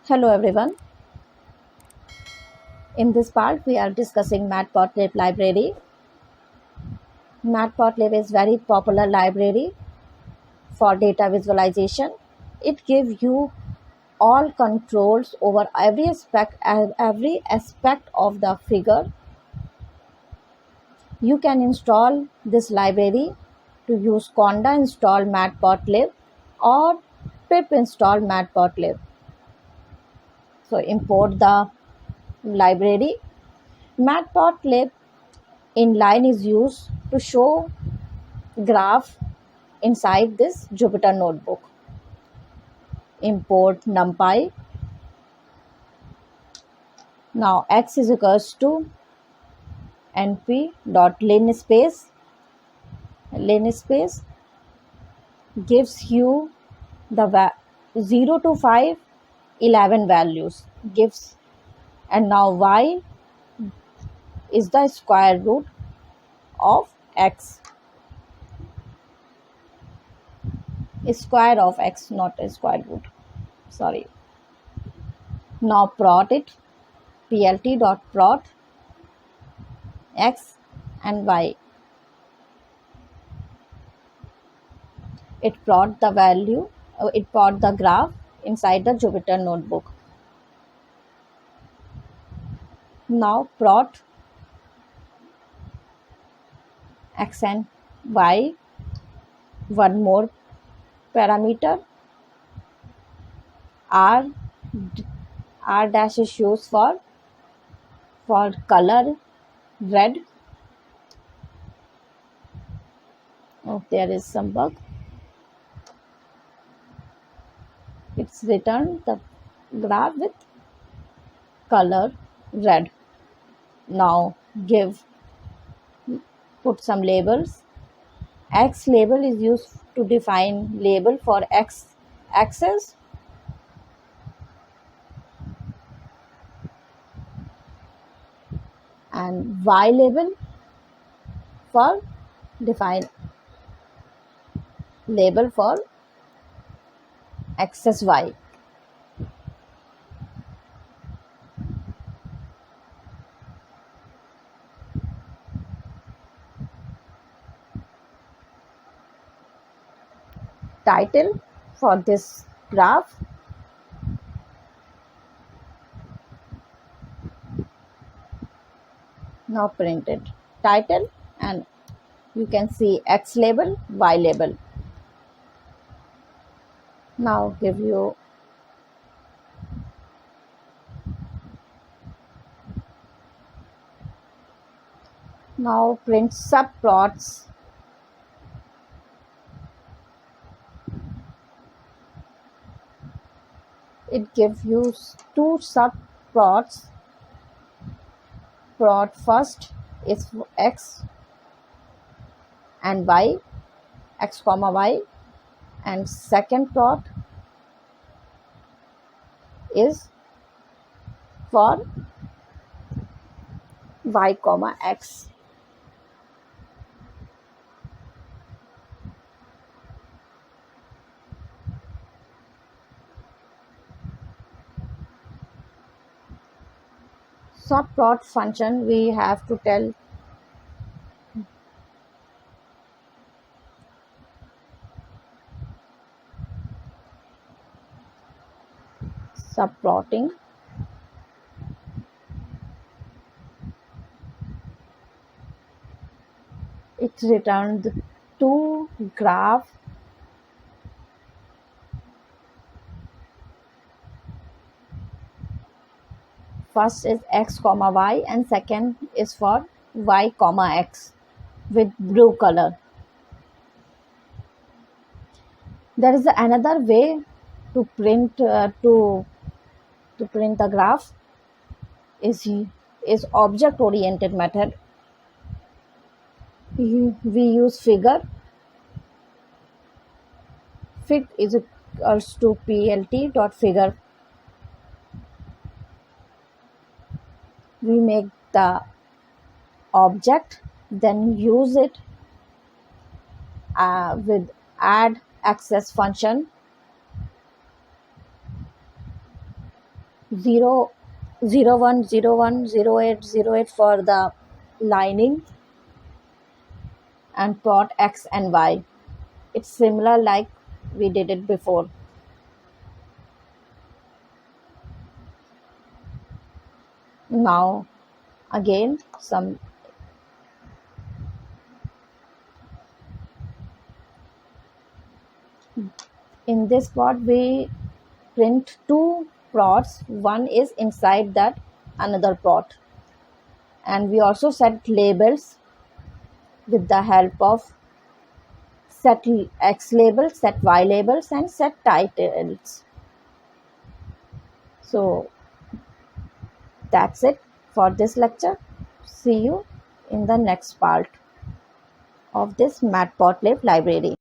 Hello everyone. In this part, we are discussing Matplotlib library. Matplotlib is very popular library for data visualization. It gives you all controls over every aspect of the figure. You can install this library to use conda install Matplotlib or pip install Matplotlib. So import the library. Matplotlib inline is used to show graph inside this Jupyter notebook. Import numpy. Now x is equals to np.linespace. Linespace gives you the 0 to 5 11 values gives, and now y is the square root of x. Square of x, not a square root, sorry. Now plot it, plt.plot x and y. It plot the value, it plot the graph inside the Jupyter notebook. Now plot x and y, one more parameter. R dash is used for color red. Oh, there is some bug. It's returned the graph with color red. Now put some labels. X label is used to define label for x axis. And y label for define label for axis y. Title for this graph. Now printed title, and you can see x label, y label. Now give you now print subplots. It gives you two subplots. Plot first is x and y, x comma y, and second plot is for y comma x. Subplot function, we have to tell subplotting. It returned two graph. First is x comma y and second is for y comma x with blue color. There is another way to print to print the graph is object oriented method. We use figure. Fig is equals to plt.figure. We make the object, then use it with add access function. 0 01 01 08 08 for the lining, and plot x and y. It's similar like we did it before. Now again some in this plot we print two plots, one is inside that another plot, and we also set labels with the help of set x labels, set y labels, and set titles. So that's it for this lecture. See you in the next part of this Matplotlib library.